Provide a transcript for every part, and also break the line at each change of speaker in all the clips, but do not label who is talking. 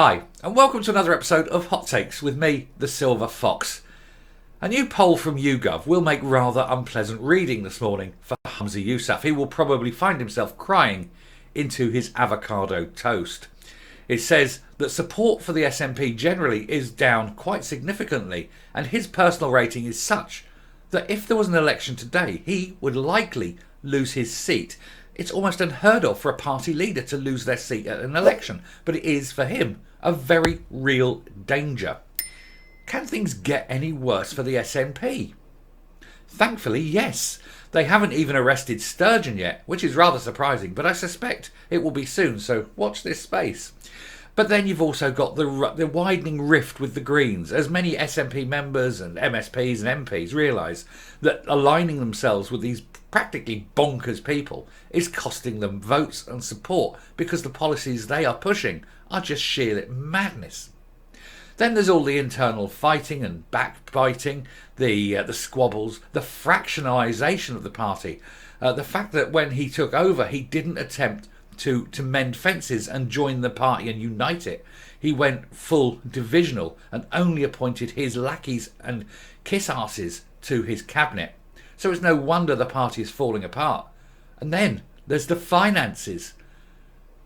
Hi, and welcome to another episode of Hot Takes with me, the Silver Fox. A new poll from YouGov will make rather unpleasant reading this morning for Humza Yousaf. He will probably find himself crying into his avocado toast. It says that support for the SNP generally is down quite significantly, and his personal rating is such that if there was an election today, he would likely lose his seat. It's almost unheard of for a party leader to lose their seat at an election, but it is for him a very real danger. Can things get any worse for the SNP? Thankfully, yes. They haven't even arrested Sturgeon yet, which is rather surprising, but I suspect it will be soon, so watch this space. But then you've also got the widening rift with the Greens, as many SNP members and MSPs and MPs realise that aligning themselves with these practically bonkers people is costing them votes and support because the policies they are pushing are just sheer madness. Then there's all the internal fighting and backbiting, the squabbles, the fractionalisation of the party, the fact that when he took over he didn't attempt to mend fences and join the party and unite it. He went full divisional and only appointed his lackeys and kiss asses to his cabinet. So it's no wonder the party is falling apart. And then there's the finances.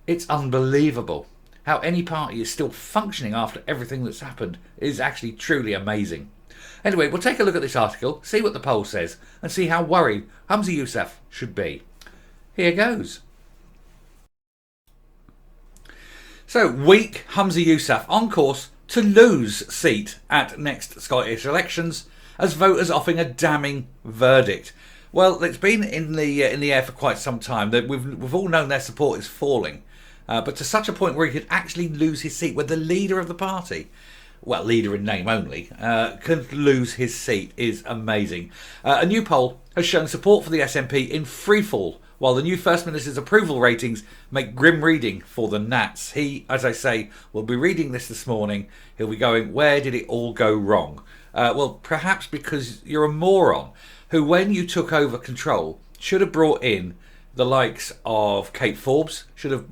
It's unbelievable. How any party is still functioning after everything that's happened is actually truly amazing. Anyway, we'll take a look at this article, see what the poll says, and see how worried Humza Yousaf should be. Here goes. So, weak Humza Yousaf on course to lose seat at next Scottish elections as voters offering a damning verdict. Well, it's been in the air for quite some time. That we've all known their support is falling. But to such a point where he could actually lose his seat, where the leader of the party, well, leader in name only, could lose his seat is amazing. A new poll has shown support for the SNP in freefall, while the new First Minister's approval ratings make grim reading for the Nats. He, as I say, will be reading this morning. He'll be going, where did it all go wrong? Well, perhaps because you're a moron who, when you took over control, should have brought in the likes of Kate Forbes, should have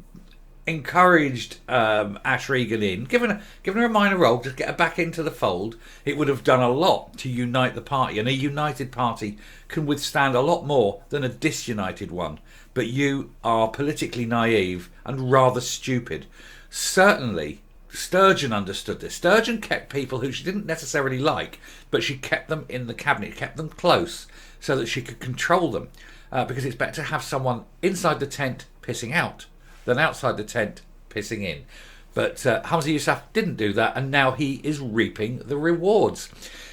encouraged Ash Regan in, given her a minor role, just get her back into the fold. It would have done a lot to unite the party, and a united party can withstand a lot more than a disunited one. But you are politically naive and rather stupid. Certainly Sturgeon understood this. Sturgeon kept people who she didn't necessarily like, but she kept them in the cabinet, kept them close so that she could control them, because it's better to have someone inside the tent pissing out than outside the tent pissing in. But Humza Yousaf didn't do that, and now he is reaping the rewards.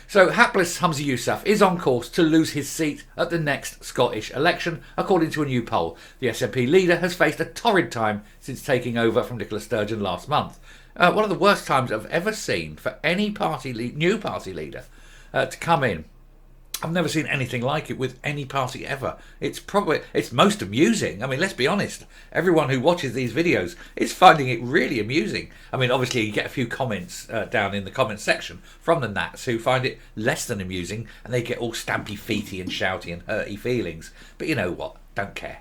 So hapless Humza Yousaf is on course to lose his seat at the next Scottish election, according to a new poll. The SNP leader has faced a torrid time since taking over from Nicola Sturgeon last month. One of the worst times I've ever seen for any new party leader to come in. I've never seen anything like it with any party ever. It's most amusing. I mean, let's be honest. Everyone who watches these videos is finding it really amusing. I mean, obviously you get a few comments down in the comment section from the Nats who find it less than amusing, and they get all stampy feety and shouty and hurty feelings. But you know what? Don't care.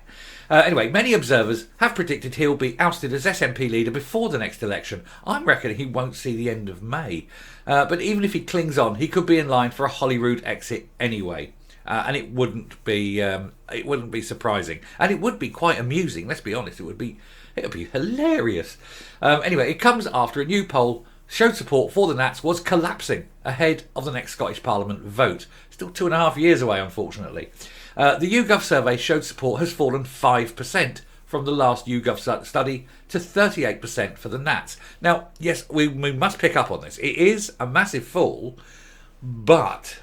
Anyway, many observers have predicted he'll be ousted as SNP leader before the next election. I'm reckoning he won't see the end of May. But even if he clings on, he could be in line for a Holyrood exit anyway. And it wouldn't be surprising. And it would be quite amusing, let's be honest. It would be hilarious. Anyway, it comes after a new poll showed support for the Nats was collapsing ahead of the next Scottish Parliament vote. Still 2.5 years away, unfortunately. The YouGov survey showed support has fallen 5% from the last YouGov study to 38% for the Nats. Now, yes, we must pick up on this. It is a massive fall, but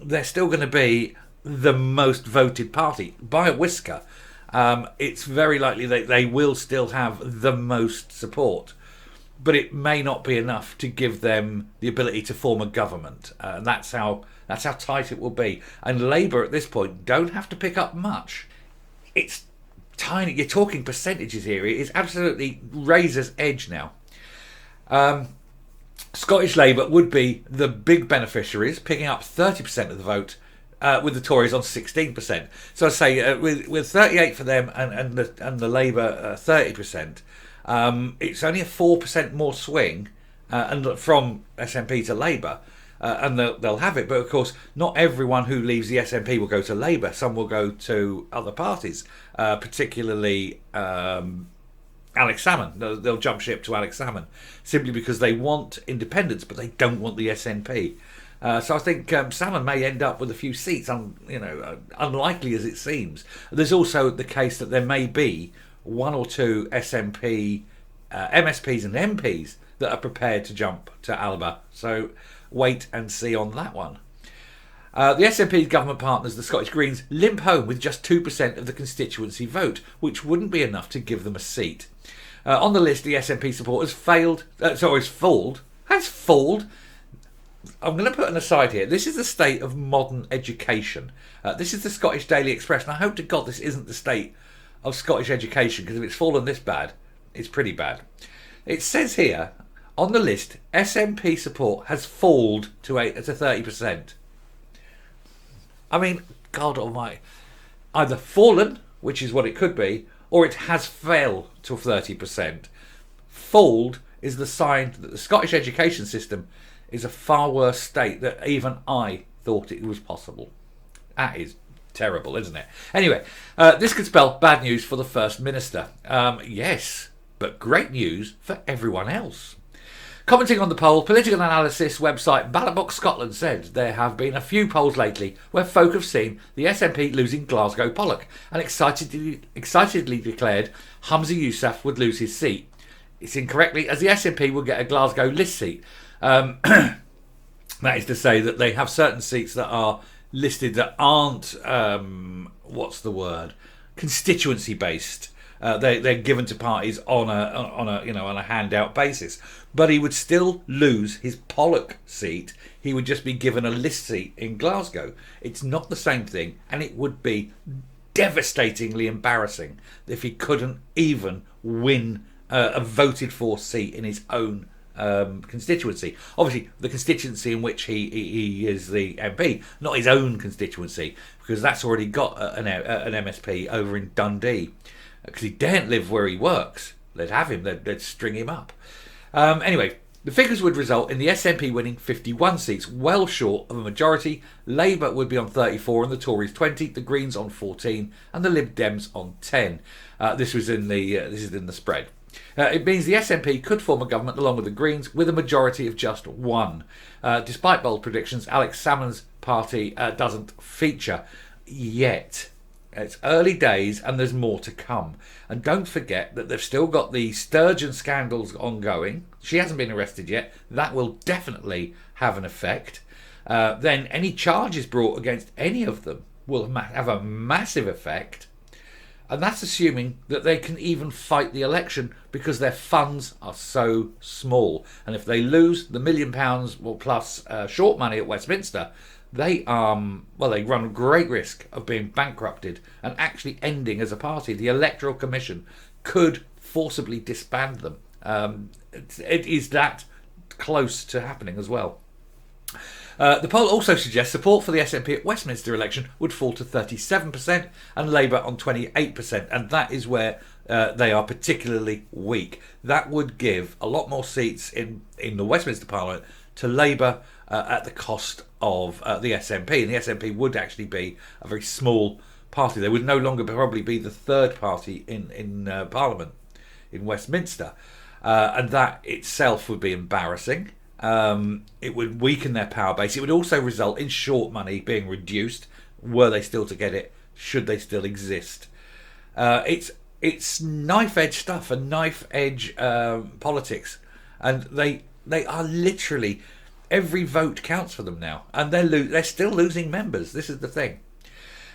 they're still going to be the most voted party by a whisker. It's very likely that they will still have the most support, but it may not be enough to give them the ability to form a government. And that's how tight it will be. And Labour at this point don't have to pick up much. It's tiny. You're talking percentages here. It is absolutely razor's edge now. Scottish Labour would be the big beneficiaries, picking up 30% of the vote, with the Tories on 16%. So I say with 38 for them and the Labour 30%. It's only a 4% more swing and from SNP to Labour. And they'll have it, but of course, not everyone who leaves the SNP will go to Labour. Some will go to other parties, particularly Alex Salmond. They'll jump ship to Alex Salmond simply because they want independence, but they don't want the SNP. So I think Salmond may end up with a few seats, unlikely as it seems. There's also the case that there may be one or two SNP MSPs and MPs that are prepared to jump to Alba. So wait and see on that one. The SNP's government partners, the Scottish Greens, limp home with just 2% of the constituency vote, which wouldn't be enough to give them a seat. On the list, the SNP support has falled. Has falled. I'm going to put an aside here. This is the state of modern education. This is the Scottish Daily Express, and I hope to God this isn't the state of Scottish education, because if it's fallen this bad, it's pretty bad. It says here, on the list, SNP support has fallen to 30%. I mean, God almighty. Either fallen, which is what it could be, or it has fell to 30%. Falled is the sign that the Scottish education system is a far worse state than even I thought it was possible. That is terrible, isn't it? Anyway, this could spell bad news for the First Minister. Yes, but great news for everyone else. Commenting on the poll, political analysis website Ballot Box Scotland said there have been a few polls lately where folk have seen the SNP losing Glasgow Pollock and excitedly declared Humza Yousaf would lose his seat. It's incorrectly, as the SNP will get a Glasgow list seat. That is to say that they have certain seats that are listed that aren't, constituency based. They're given to parties on a handout basis, but he would still lose his Pollock seat. He would just be given a list seat in Glasgow. It's not the same thing, and it would be devastatingly embarrassing if he couldn't even win a voted for seat in his own constituency. Obviously, the constituency in which he is the MP, not his own constituency, because that's already got an MSP over in Dundee. Because he daren't live where he works. They'd have him, they'd string him up. Anyway, the figures would result in the SNP winning 51 seats, well short of a majority. Labour would be on 34 and the Tories 20, the Greens on 14 and the Lib Dems on 10. This is in the spread. It means the SNP could form a government along with the Greens with a majority of just one. Despite bold predictions, Alex Salmond's party doesn't feature yet. It's early days and there's more to come. And don't forget that they've still got the Sturgeon scandals ongoing. She hasn't been arrested yet. That will definitely have an effect. Then any charges brought against any of them will have a massive effect. And that's assuming that they can even fight the election because their funds are so small. And if they lose the £1 million plus short money at Westminster, they run great risk of being bankrupted and actually ending as a party. The Electoral Commission could forcibly disband them. It is that close to happening as well. The poll also suggests support for the SNP at Westminster election would fall to 37% and Labour on 28%, and that is where they are particularly weak. That would give a lot more seats in the Westminster Parliament to Labour at the cost of the SNP, and the SNP would actually be a very small party. They would no longer probably be the third party in Parliament in Westminster, and that itself would be embarrassing. It would weaken their power base. It would also result in short money being reduced, were they still to get it, should they still exist. It's knife-edge stuff and knife-edge politics, and they are literally, every vote counts for them now, and they're still losing members. This is the thing.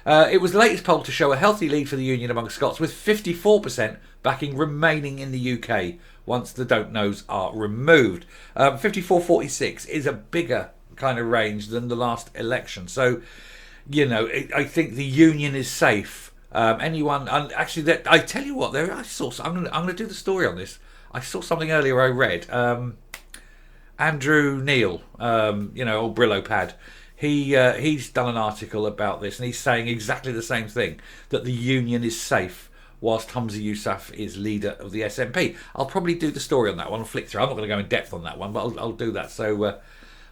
It was the latest poll to show a healthy lead for the Union among Scots, with 54% backing remaining in the UK once the don't knows are removed. 54-46 is a bigger kind of range than the last election. So, I think the Union is safe. Actually, I tell you what, I'm going to do the story on this. I saw something earlier I read. Andrew Neil, old Brillo pad. He's done an article about this, and he's saying exactly the same thing, that the Union is safe whilst Humza Yousaf is leader of the SNP. I'll probably do the story on that one. I'll flick through. I'm not going to go in depth on that one, but I'll do that. So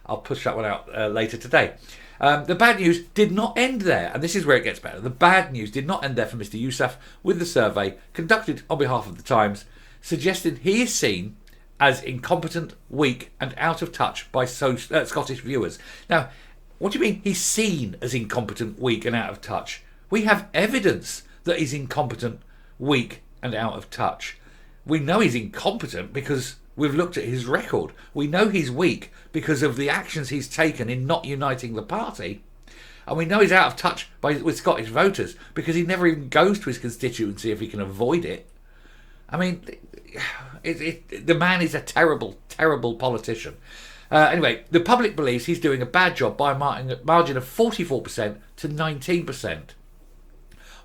I'll push that one out later today. The bad news did not end there, and this is where it gets better. The bad news did not end there for Mr. Yousaf, with the survey conducted on behalf of the Times suggesting he is seen as incompetent, weak and out of touch by Scottish viewers. Now, what do you mean he's seen as incompetent, weak and out of touch? We have evidence that he's incompetent, weak and out of touch. We know he's incompetent because we've looked at his record. We know he's weak because of the actions he's taken in not uniting the party. And we know he's out of touch with Scottish voters because he never even goes to his constituency if he can avoid it. I mean, the man is a terrible, terrible politician. Anyway, the public believes he's doing a bad job by a margin of 44% to 19%,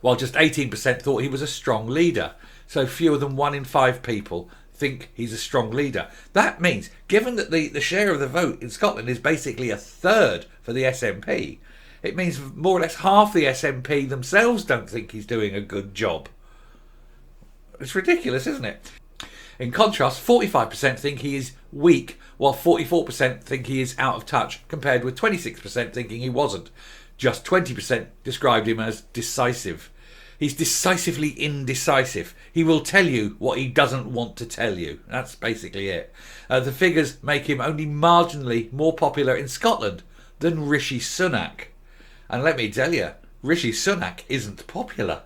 while just 18% thought he was a strong leader. So fewer than 1 in 5 people think he's a strong leader. That means, given that the share of the vote in Scotland is basically a third for the SNP, it means more or less half the SNP themselves don't think he's doing a good job. It's ridiculous, isn't it? In contrast, 45% think he is weak, while 44% think he is out of touch, compared with 26% thinking he wasn't. Just 20% described him as decisive. He's decisively indecisive. He will tell you what he doesn't want to tell you. That's basically it. The figures make him only marginally more popular in Scotland than Rishi Sunak. And let me tell you, Rishi Sunak isn't popular.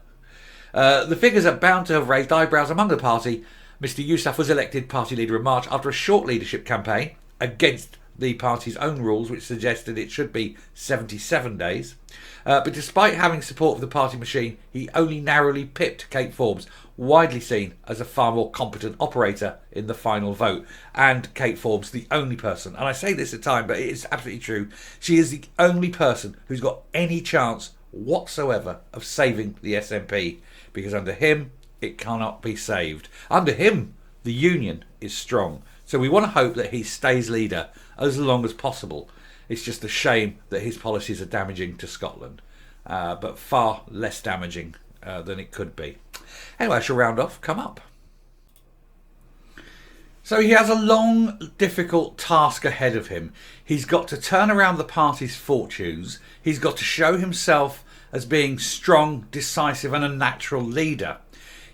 The figures are bound to have raised eyebrows among the party. Mr. Yousaf was elected party leader in March after a short leadership campaign against the party's own rules, which suggested it should be 77 days. But despite having support of the party machine, he only narrowly pipped Kate Forbes, widely seen as a far more competent operator in the final vote. And Kate Forbes, the only person, and I say this at time, but it is absolutely true, she is the only person who's got any chance whatsoever of saving the SNP, because under him it cannot be saved. Under him the union is strong, so we want to hope that he stays leader as long as possible. It's just a shame that his policies are damaging to Scotland, but far less damaging than it could be. Anyway, I shall round off. Come up. So he has a long, difficult task ahead of him. He's got to turn around the party's fortunes. He's got to show himself as being strong, decisive and a natural leader.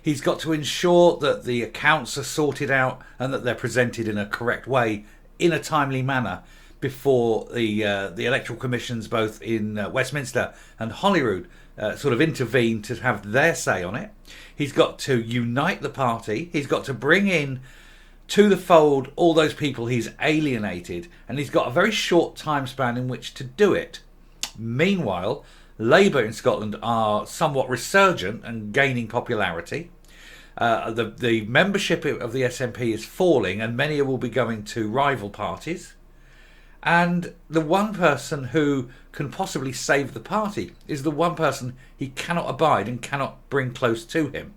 He's got to ensure that the accounts are sorted out and that they're presented in a correct way, in a timely manner, before the electoral commissions, both in Westminster and Holyrood, sort of intervene to have their say on it. He's got to unite the party. He's got to bring in to the fold all those people he's alienated, and he's got a very short time span in which to do it. Meanwhile, Labour in Scotland are somewhat resurgent and gaining popularity. The membership of the SNP is falling, and many will be going to rival parties. And the one person who can possibly save the party is the one person he cannot abide and cannot bring close to him.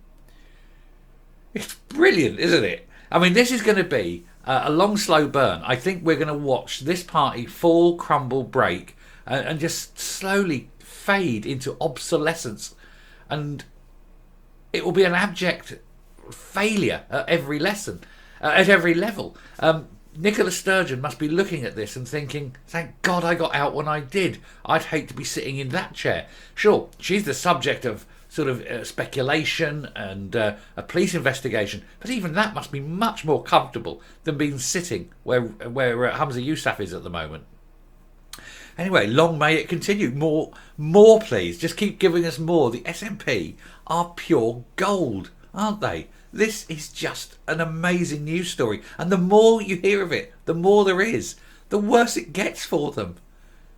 It's brilliant, isn't it? I mean, this is going to be a long, slow burn. I think we're going to watch this party fall, crumble, break, and just slowly fade into obsolescence, and it will be an abject failure at every level. Nicola Sturgeon must be looking at this and thinking, thank God I got out when I did. I'd hate to be sitting in that chair. Sure, she's the subject of sort of speculation and a police investigation, but even that must be much more comfortable than being sitting where Humza Yousaf is at the moment. Anyway, long may it continue. More please. Just keep giving us more. The SNP are pure gold, aren't they? This is just an amazing news story. And the more you hear of it, the more there is. The worse it gets for them.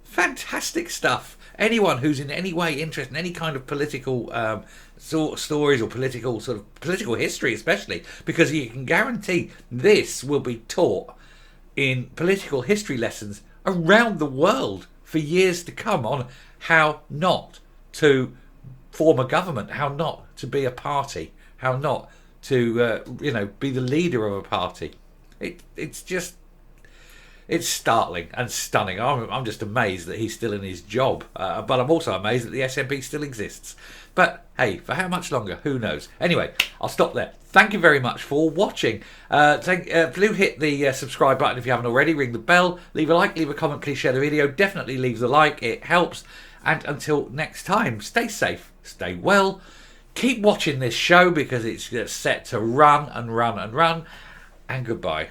Fantastic stuff. Anyone who's in any way interested in any kind of political stories or political history especially, because you can guarantee this will be taught in political history lessons around the world for years to come, on how not to form a government, how not to be a party, how not to be the leader of a party. It's just It's startling and stunning. I'm just amazed that he's still in his job. But I'm also amazed that the SNP still exists. But hey, for how much longer? Who knows? Anyway, I'll stop there. Thank you very much for watching. Do hit the subscribe button if you haven't already. Ring the bell. Leave a like, leave a comment. Please share the video. Definitely leave the like. It helps. And until next time, stay safe, stay well. Keep watching this show because it's set to run and run and run. And goodbye.